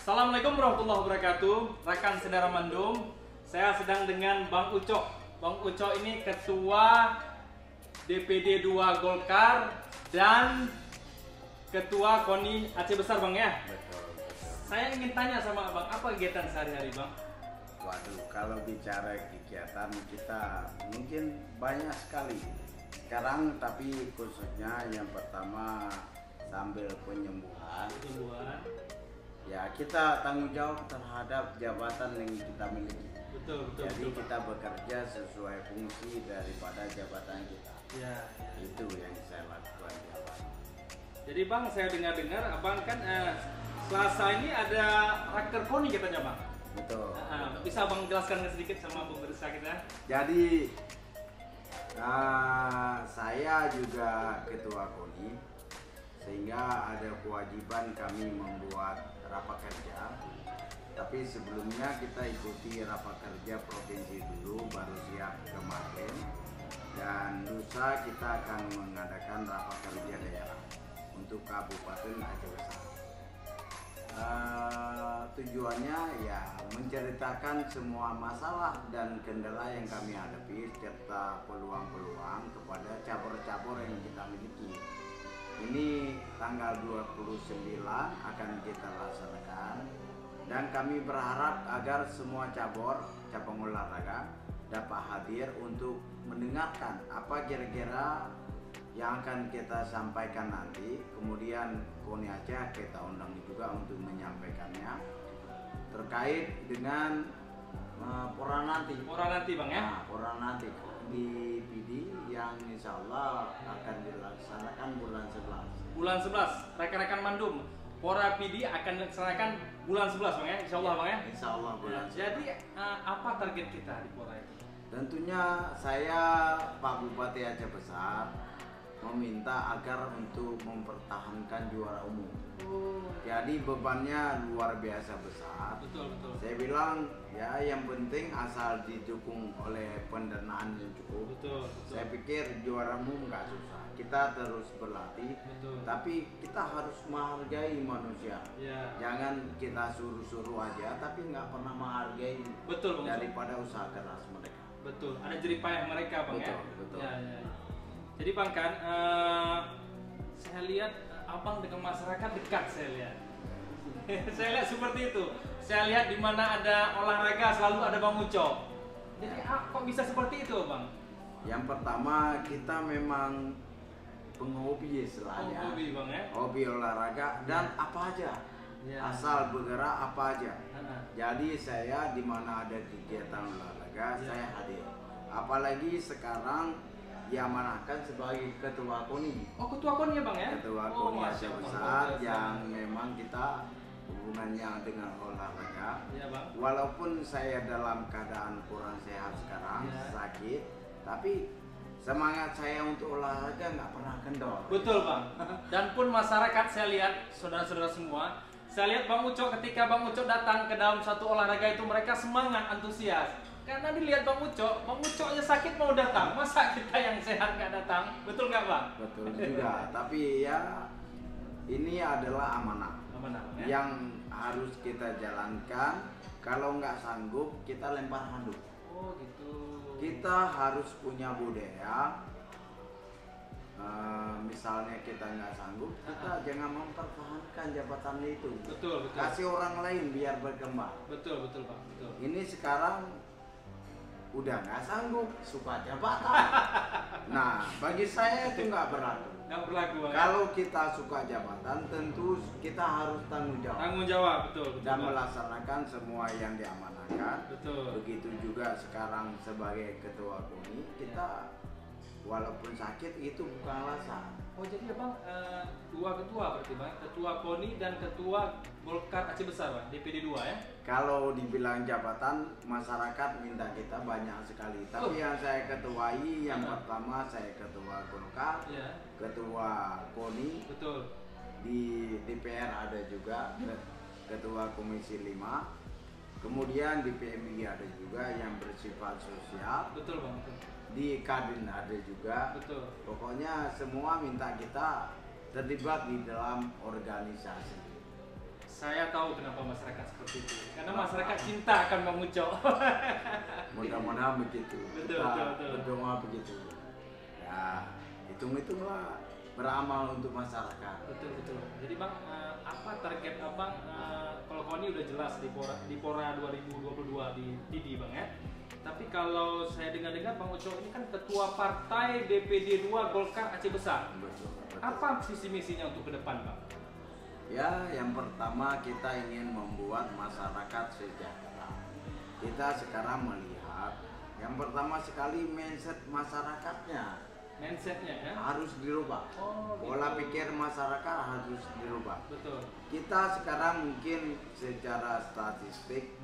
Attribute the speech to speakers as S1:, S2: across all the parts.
S1: Assalamualaikum warahmatullahi wabarakatuh. Rekan saudara Mandum, saya sedang dengan Bang Ucok. Bang Ucok ini ketua DPD 2 Golkar dan ketua KONI Aceh Besar, Bang ya.
S2: Betul.
S1: Saya ingin tanya sama Bang, apa kegiatan sehari-hari, Bang?
S2: Waduh, kalau bicara kegiatan kita mungkin banyak sekali sekarang, tapi khususnya yang pertama sambil penyembuhan. Ya, kita tanggung jawab terhadap jabatan yang kita miliki.
S1: Betul.
S2: Jadi kita bekerja sesuai fungsi daripada jabatan kita.
S1: Ya.
S2: Itu yang saya lakukan.
S1: Jadi Bang, saya dengar-dengar Abang kan Selasa ini ada raker KONI katanya, Bang.
S2: Betul.
S1: Bisa Bang jelaskan sedikit sama pemirsa kita?
S2: Jadi saya juga ketua KONI, sehingga ada kewajiban kami membuat rapat kerja. Tapi sebelumnya kita ikuti rapat kerja provinsi dulu, baru siap kemarin. Dan lusa kita akan mengadakan rapat kerja daerah untuk Kabupaten Aceh Besar. Tujuannya ya menceritakan semua masalah dan kendala yang kami hadapi serta peluang-peluang kepada cabur-cabur yang kita miliki. Ini tanggal 29 akan kita laksanakan dan kami berharap agar semua cabang olahraga dapat hadir untuk mendengarkan apa kira-kira yang akan kita sampaikan nanti. Kemudian KONI Aceh kita undang juga untuk menyampaikannya terkait dengan pora nanti.
S1: Pora nanti, Bang ya?
S2: Pora nanti di PD yang insya Allah akan dilaksanakan bulan 11.
S1: Bulan 11, rekan-rekan Mandum, Pora PD akan dilaksanakan bulan 11, Bang ya? Insya Allah, Bang ya?
S2: Insya Allah bulan 11.
S1: Jadi apa target kita di Pora itu?
S2: Tentunya saya Pak Bupati Aceh Besar meminta agar untuk mempertahankan juara umum. Jadi bebannya luar biasa besar.
S1: Betul.
S2: Saya bilang ya yang penting asal didukung oleh pendanaan yang cukup.
S1: Betul.
S2: Saya pikir juara umum nggak susah. Kita terus berlatih.
S1: Betul.
S2: Tapi kita harus menghargai manusia.
S1: Ya.
S2: Jangan kita suruh-suruh aja tapi nggak pernah menghargai.
S1: Betul, Bang.
S2: Daripada usaha keras mereka.
S1: Betul. Ada jeripayah mereka, Bang ya.
S2: Betul.
S1: Ya. Jadi Bang kan, saya lihat Abang dengan masyarakat dekat, saya lihat. Saya lihat seperti itu. Saya lihat di mana ada olahraga selalu ada Bang Ucok. Jadi kok bisa seperti itu, Bang?
S2: Yang pertama kita memang penghobi istilahnya.
S1: Hobi, Bang ya.
S2: Hobi olahraga dan apa aja.
S1: Ya.
S2: Asal bergerak apa aja.
S1: Ha-ha.
S2: Jadi saya di mana ada kegiatan olahraga saya hadir. Apalagi sekarang diamanahkan sebagai ketua KONI.
S1: Oh, ketua KONI ya, Bang ya?
S2: Ketua KONI Aceh Besar yang memang kita hubungannya dengan olahraga.
S1: Iya, Bang.
S2: Walaupun saya dalam keadaan kurang sehat sekarang,
S1: Ya.
S2: sakit, tapi semangat saya untuk olahraga nggak pernah kendor.
S1: Betul, Bang. Dan pun masyarakat saya lihat, saudara-saudara semua, saya lihat Bang Ucok ketika Bang Ucok datang ke dalam satu olahraga itu mereka semangat, antusias. Karena dilihat Bang Ucoknya sakit mau datang, masa kita yang sehat nggak datang? Betul nggak, Bang?
S2: Betul juga, tapi ya ini adalah amanah
S1: Ya?
S2: yang harus kita jalankan. Kalau nggak sanggup kita lempar handuk.
S1: Oh gitu.
S2: Kita harus punya budaya. Misalnya kita nggak sanggup, kita jangan mempertahankan jabatan itu.
S1: Betul.
S2: Kasih orang lain biar berkembang.
S1: Betul, Bang. Betul.
S2: Ini sekarang udah nggak sanggup, suka jabatan. Nah, bagi saya itu nggak berlaku.
S1: Nggak berlaku, Bang.
S2: Kalau kita suka jabatan, tentu kita harus tanggung jawab.
S1: Tanggung jawab, betul.
S2: Dan
S1: Bang.
S2: melaksanakan semua yang diamanahkan.
S1: Betul.
S2: Begitu juga sekarang sebagai ketua KONI, kita walaupun sakit itu bukan alasan.
S1: Oh jadi Bang, dua ketua berarti Bang, ketua KONI dan ketua Golkar Aceh Besar, Bang, DPD 2 ya?
S2: Kalau dibilang jabatan, masyarakat minta kita banyak sekali. Tapi yang saya ketuai, yang pertama saya ketua Golkar,
S1: Ya.
S2: ketua KONI,
S1: Betul.
S2: di DPR ada juga, ketua Komisi 5, kemudian di PMI ada juga yang bersifat sosial.
S1: Betul, Bang. Betul.
S2: Di Kadin ada juga.
S1: Betul.
S2: Pokoknya semua minta kita terlibat di dalam organisasi.
S1: Saya tahu kenapa masyarakat seperti itu. Karena masyarakat cinta akan Bang Ucok.
S2: Mudah-mudahan begitu.
S1: Betul,
S2: Kita
S1: betul.
S2: berdoa begitu. Ya, hitung-hitunglah beramal untuk masyarakat.
S1: Betul. Jadi Bang, apa target Abang? Kalau kau ini udah jelas di Pora 2022 di Didi Bang ya. Tapi kalau saya dengar-dengar Bang Ucok ini kan ketua partai DPD 2 Golkar Aceh Besar.
S2: Betul.
S1: Apa visi misinya untuk ke depan Bang?
S2: Ya, yang pertama kita ingin membuat masyarakat sejahtera. Kita sekarang melihat yang pertama sekali mindset masyarakatnya
S1: Mindsetnya ya.
S2: harus dirubah.
S1: Oh,
S2: Pola
S1: gitu.
S2: pikir masyarakat harus dirubah.
S1: Betul.
S2: Kita sekarang mungkin secara statistik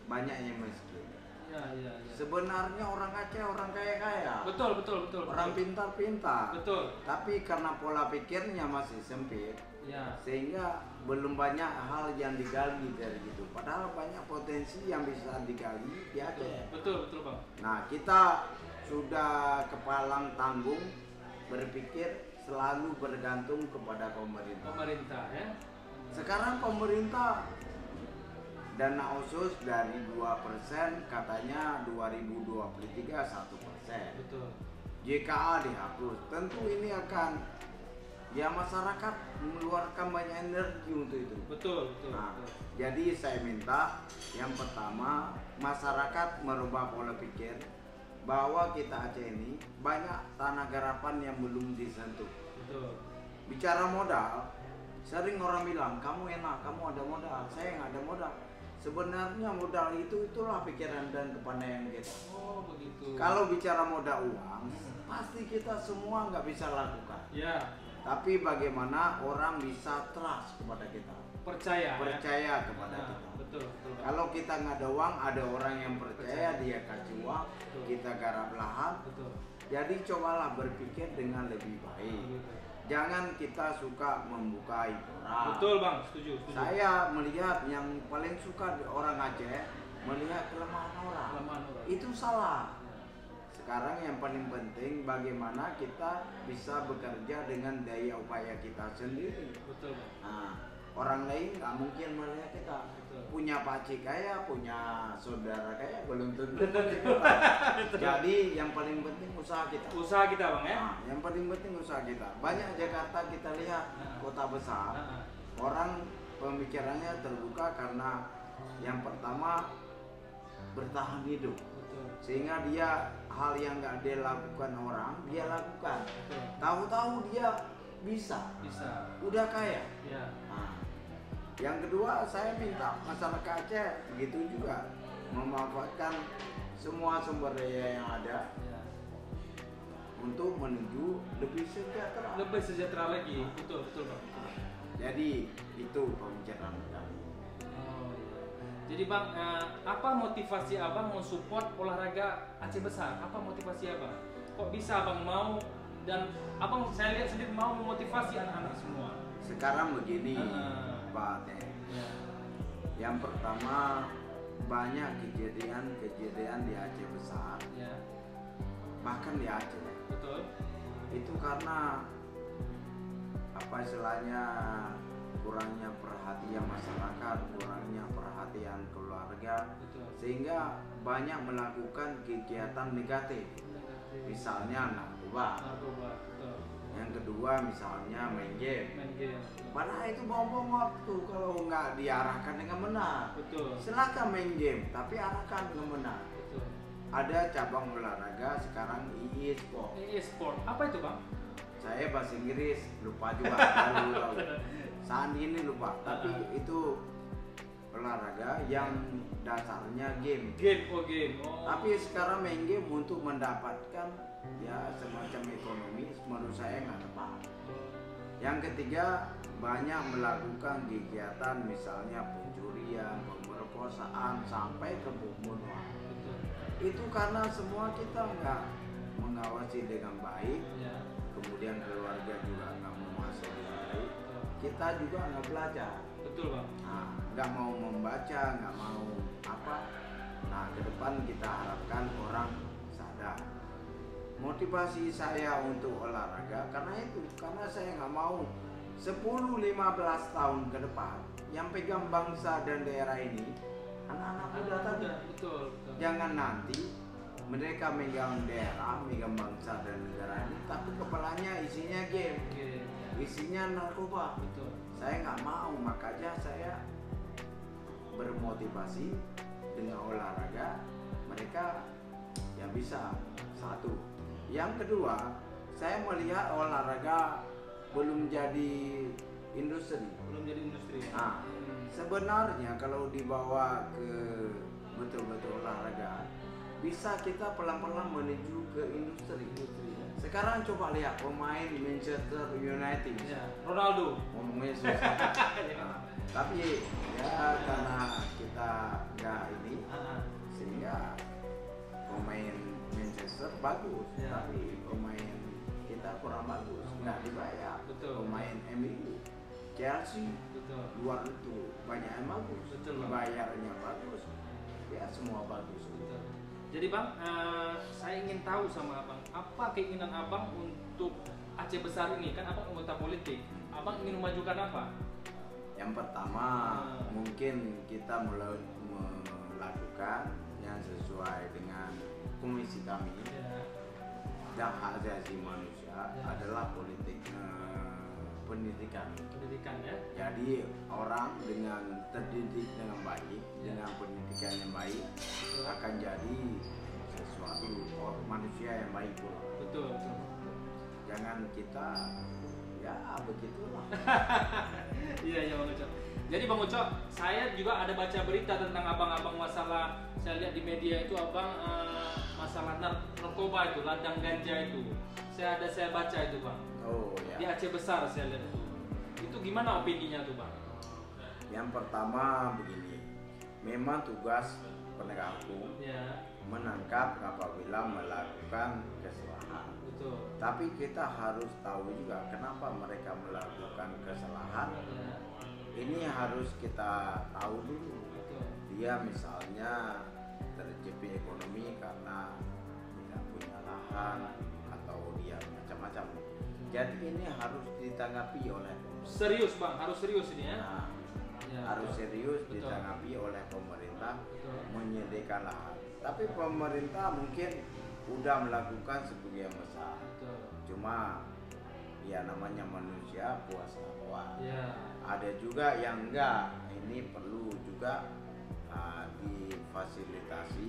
S2: banyak yang miskin.
S1: Ya.
S2: Sebenarnya orang Aceh orang kaya-kaya.
S1: Betul.
S2: Orang pintar-pintar.
S1: Betul.
S2: Tapi karena pola pikirnya masih sempit,
S1: Ya.
S2: sehingga belum banyak hal yang digali dari itu. Padahal banyak potensi yang bisa digali di Aceh.
S1: Betul Bang.
S2: Nah, kita sudah kepalang tanggung berpikir selalu bergantung kepada pemerintah.
S1: Pemerintah ya.
S2: Sekarang pemerintah dana khusus dari 2% katanya 2023 1%.
S1: Betul.
S2: JKA dihapus. Tentu ini akan ya masyarakat mengeluarkan banyak energi untuk itu.
S1: Betul.
S2: Nah, jadi saya minta yang pertama masyarakat merubah pola pikir bahwa kita Aceh ini banyak tanah garapan yang belum disentuh.
S1: Betul.
S2: Bicara modal, sering orang bilang kamu enak, kamu ada modal, saya nggak ada modal. Sebenarnya modal itulah pikiran dan kepandaian kita.
S1: Oh begitu.
S2: Kalau bicara modal uang, pasti kita semua nggak bisa lakukan.
S1: Ya.
S2: Tapi bagaimana orang bisa trust kepada kita,
S1: Percaya
S2: kepada
S1: ya?
S2: kita.
S1: Betul.
S2: Kalau kita nggak ada uang, ada orang yang percaya, dia kasih uang,
S1: Betul.
S2: kita garap lahan.
S1: Betul.
S2: Jadi cobalah berpikir dengan lebih baik.
S1: Begitu.
S2: Jangan kita suka membuka aib orang.
S1: Betul Bang, setuju.
S2: Saya melihat yang paling suka orang Aceh melihat kelemahan orang.
S1: Kelemahan orang.
S2: Itu salah. Sekarang yang paling penting bagaimana kita bisa bekerja dengan daya upaya kita sendiri.
S1: Betul Bang.
S2: Nah, orang lain nggak mungkin melihat kita.
S1: Betul.
S2: Punya pakcik kaya, punya saudara kaya, belum tentu pakcik kita. Jadi yang paling penting usaha kita.
S1: Usaha kita Bang ya.
S2: Nah, yang paling penting usaha kita. Banyak Jakarta kita lihat kota besar, orang pemikirannya terbuka karena yang pertama bertahan hidup.
S1: Betul.
S2: Sehingga dia hal yang nggak dia lakukan orang, dia lakukan.
S1: Betul.
S2: Tahu-tahu dia bisa, udah kaya.
S1: Ya.
S2: Nah, yang kedua saya minta masyarakat Aceh begitu juga memanfaatkan semua sumber daya yang ada
S1: Ya.
S2: untuk menuju lebih sejahtera.
S1: Lebih sejahtera lagi. Betul Bang.
S2: Jadi itu pembicaraan kami.
S1: Oh, iya. Jadi Bang, apa motivasi Abang mensupport olahraga Aceh Besar? Apa motivasi Abang? Kok bisa Abang mau dan Abang saya lihat sendiri mau memotivasi anak-anak semua?
S2: Sekarang begini, Pak Teh.
S1: Ya.
S2: Yang pertama banyak kejadian di Aceh Besar,
S1: Ya.
S2: bahkan di Aceh.
S1: Betul.
S2: Itu karena apa istilahnya kurangnya perhatian masyarakat, kurangnya perhatian keluarga,
S1: Betul.
S2: sehingga banyak melakukan kegiatan negatif. Misalnya narkoba.
S1: Betul.
S2: Yang kedua misalnya main game.
S1: Main game.
S2: Padahal itu buang-buang waktu kalau nggak diarahkan dengan benar.
S1: Betul.
S2: Silakan main game, tapi arahkan dengan benar.
S1: Betul.
S2: Ada cabang olahraga sekarang e-sport.
S1: E-sport. Apa itu Bang?
S2: Saya bahasa Inggris lupa juga, baru tahu. Saat ini lupa, tapi itu olahraga yang dasarnya game.
S1: Game. Oh.
S2: Tapi sekarang main game untuk mendapatkan ya semacam ekonomi, menurut saya nggak tepat. Yang ketiga banyak melakukan kegiatan misalnya pencurian, pemerkosaan sampai ke pembunuhan.
S1: Betul.
S2: Itu karena semua kita nggak mengawasi dengan baik,
S1: Ya.
S2: kemudian keluarga juga nggak menguasai dengan baik,
S1: Betul.
S2: kita juga nggak belajar.
S1: Betul Bang.
S2: Nah, nggak mau membaca, nggak mau apa. Nah, ke depan kita harapkan orang sadar. Motivasi saya untuk olahraga karena itu, karena saya nggak mau 10-15 tahun ke depan yang pegang bangsa dan daerah ini anak-anak muda tadi.
S1: Betul, betul.
S2: Jangan nanti mereka megang daerah, megang bangsa dan negara ini, tapi kepalanya isinya game, isinya narkoba.
S1: Betul.
S2: Saya nggak mau, makanya saya bermotivasi dengan olahraga mereka ya bisa. Satu. Yang kedua, saya melihat olahraga belum jadi industri.
S1: Belum jadi industri.
S2: Nah, sebenarnya kalau dibawa ke betul-betul olahraga, bisa kita pelan-pelan menuju ke industri. Sekarang coba lihat pemain Manchester United.
S1: Ya, Ronaldo.
S2: Ngomongnya susah. Nah, tapi ya karena kita nggak ini, sehingga pemain Manchester bagus, tapi pemain kita kurang bagus, nggak dibayar.
S1: Betul.
S2: Pemain MU, Chelsea,
S1: Betul.
S2: luar itu banyak yang bagus,
S1: Betul.
S2: bayarnya bagus, ya semua bagus.
S1: Betul. Jadi Bang, saya ingin tahu sama Abang, apa keinginan Abang untuk Aceh Besar ini? Kan Abang anggota politik, Abang ingin memajukan apa?
S2: Yang pertama, mungkin kita melakukan yang sesuai dengan komisi kami dan hak asasi manusia adalah politik pendidikan.
S1: Pendidikan ya.
S2: Jadi orang dengan terdidik dengan baik, dengan pendidikan yang baik akan jadi sesuatu manusia yang baik pula.
S1: Betul, betul.
S2: Jangan kita ya begitulah.
S1: Iya Bang Ucok. Jadi Bang Ucok, saya juga ada baca berita tentang abang-abang masalah, saya lihat di media itu abang masalah narkoba itu, ladang ganja itu. Saya baca itu Bang.
S2: Oh ya.
S1: Di Aceh Besar saya lihat itu. Itu gimana opininya tuh Bang?
S2: Yang pertama begini, memang tugas penegak hukum menangkap apabila melakukan kesalahan.
S1: Betul.
S2: Tapi kita harus tahu juga kenapa mereka melakukan kesalahan. Ini harus kita tahu dulu.
S1: Betul.
S2: Dia misalnya terjepit ekonomi karena tidak punya lahan atau dia macam-macam. Jadi ini harus ditanggapi oleh
S1: serius Bang, harus serius ini ya.
S2: Nah,
S1: Ya,
S2: harus
S1: betul.
S2: serius
S1: Betul.
S2: ditanggapi oleh pemerintah,
S1: Betul.
S2: menyediakan lahan. Tapi pemerintah mungkin udah melakukan sebagian besar.
S1: Betul.
S2: Cuma ya namanya manusia puas apa.
S1: Ya.
S2: Ada juga yang enggak. Ini perlu juga difasilitasi,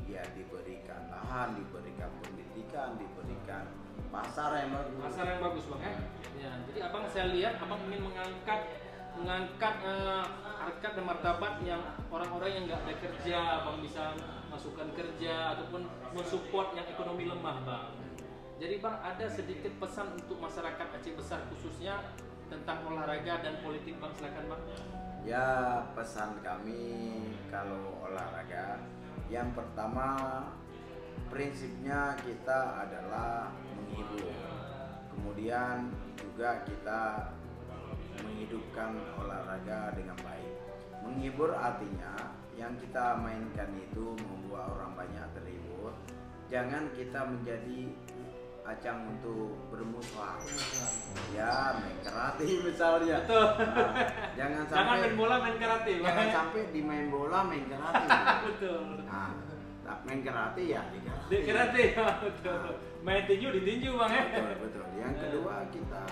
S2: ya diberikan lahan, diberikan pendidikan, diberikan pasar yang bagus.
S1: Pasar yang bagus Bang ya. Ya, jadi abang saya lihat abang ingin mengangkat harkat dan martabat yang orang-orang yang nggak ada kerja, abang bisa masukkan kerja ataupun mensupport yang ekonomi lemah Bang. Jadi Bang ada sedikit pesan untuk masyarakat Aceh Besar khususnya tentang olahraga dan politik Bang, silakan Bang.
S2: Ya pesan kami kalau olahraga, yang pertama prinsipnya kita adalah menghibur. Kemudian juga kita menghidupkan olahraga dengan baik. Menghibur artinya yang kita mainkan itu membuat orang banyak terhibur. Jangan kita menjadi ajang untuk bermusuhan. Ya, main karate misalnya.
S1: Betul.
S2: Nah, jangan
S1: main bola, main karate.
S2: Jangan sampai di main bola main karate.
S1: Betul.
S2: Nah, main karate ya di karate.
S1: Di karate, betul. Main tinju di tinju Bang ya.
S2: Betul, betul. Yang kedua kita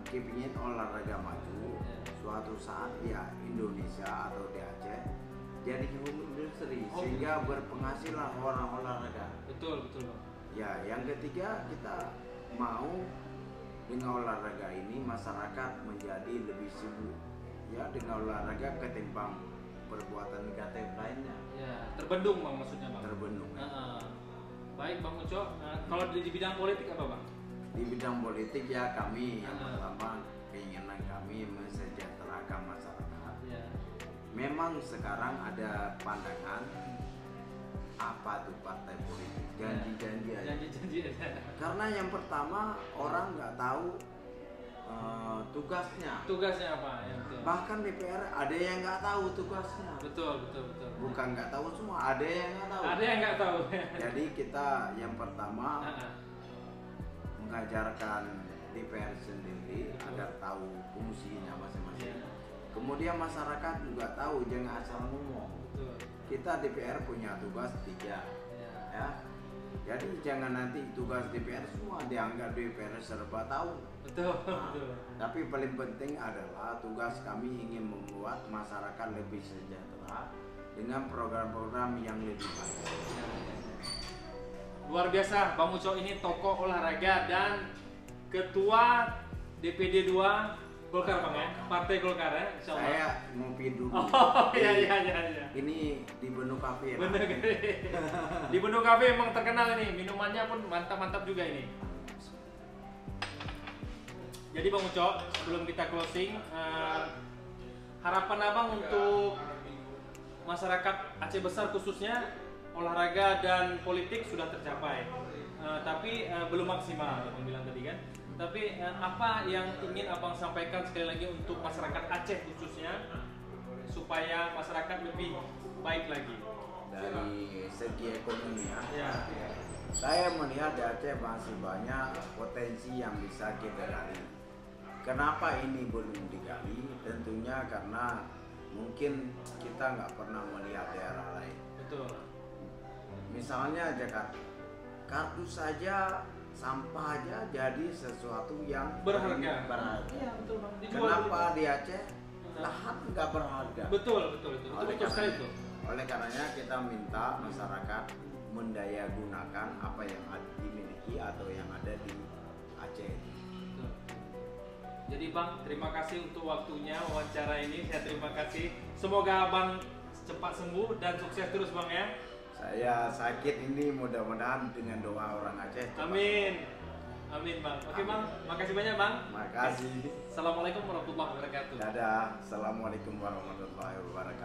S2: kepingin olahraga maju. Suatu saat ya Indonesia atau di Aceh jadi industri sehingga berpenghasilan orang olahraga.
S1: Betul, betul Bang.
S2: Ya, yang ketiga kita mau dengan olahraga ini masyarakat menjadi lebih sibuk ya dengan olahraga ketimbang perbuatan negatif lainnya.
S1: Ya, terbendung Bang maksudnya Bang.
S2: Terbendung.
S1: Baik Bang Ucok, kalau di bidang politik apa Bang?
S2: Di bidang politik ya kami yang pertama keinginan kami mensejahterakan masyarakat.
S1: Ya.
S2: Memang sekarang ada pandangan apa tuh partai politik, janji-janji aja.
S1: Janji-janji aja.
S2: Karena yang pertama orang nggak tahu tugasnya.
S1: Tugasnya apa? Ya, betul.
S2: Bahkan DPR ada yang nggak tahu tugasnya.
S1: Betul, betul, betul.
S2: Bukan nggak tahu semua, ada yang nggak tahu.
S1: Ada yang nggak tahu.
S2: Jadi kita yang pertama mengajarkan DPR sendiri agar tahu fungsinya masing-masing. Kemudian masyarakat juga tahu, jangan asal ngomong. Kita DPR punya tugas 3, ya. Jadi jangan nanti tugas DPR semua dianggap DPR serba tahu.
S1: Betul.
S2: Tapi paling penting adalah tugas kami ingin membuat masyarakat lebih sejahtera dengan program-program yang lebih baik.
S1: Luar biasa, Bang Ucok ini tokoh olahraga dan ketua DPD 2 Golkar, Bang ya, Partai Golkar ya, insyaallah.
S2: Saya ngopi dulu.
S1: Oh iya.
S2: Ini di Benu Cafe.
S1: Bener. Di Benu Cafe emang terkenal ini, minumannya pun mantap-mantap juga ini. Jadi Bang Ucok, sebelum kita closing, harapan Abang untuk masyarakat Aceh Besar khususnya olahraga dan politik sudah tercapai, tapi belum maksimal, Abang bilang tadi kan. Tapi apa yang ingin Abang sampaikan sekali lagi untuk masyarakat Aceh khususnya supaya masyarakat lebih baik lagi?
S2: Dari segi ekonomi ya. Saya melihat di Aceh masih banyak potensi yang bisa kita gali. Kenapa ini belum digali? Tentunya karena mungkin kita nggak pernah melihat daerah lain.
S1: Betul.
S2: Misalnya Jakarta, kardus saja, sampah aja jadi sesuatu yang
S1: Berharga.
S2: Iya,
S1: betul Bang.
S2: Kenapa di Aceh lahan nggak berharga?
S1: Betul sekali itu.
S2: Oleh karenanya kita minta masyarakat mendaya gunakan apa yang dimiliki atau yang ada di Aceh.
S1: Betul. Jadi Bang, terima kasih untuk waktunya wawancara ini. Saya terima kasih. Semoga Abang cepat sembuh dan sukses terus Bang ya.
S2: Saya sakit ini mudah-mudahan dengan doa orang Aceh.
S1: Amin Bang. Oke Bang, makasih banyak Bang.
S2: Makasih.
S1: Assalamualaikum warahmatullahi wabarakatuh.
S2: Dadah. Assalamualaikum warahmatullahi wabarakatuh.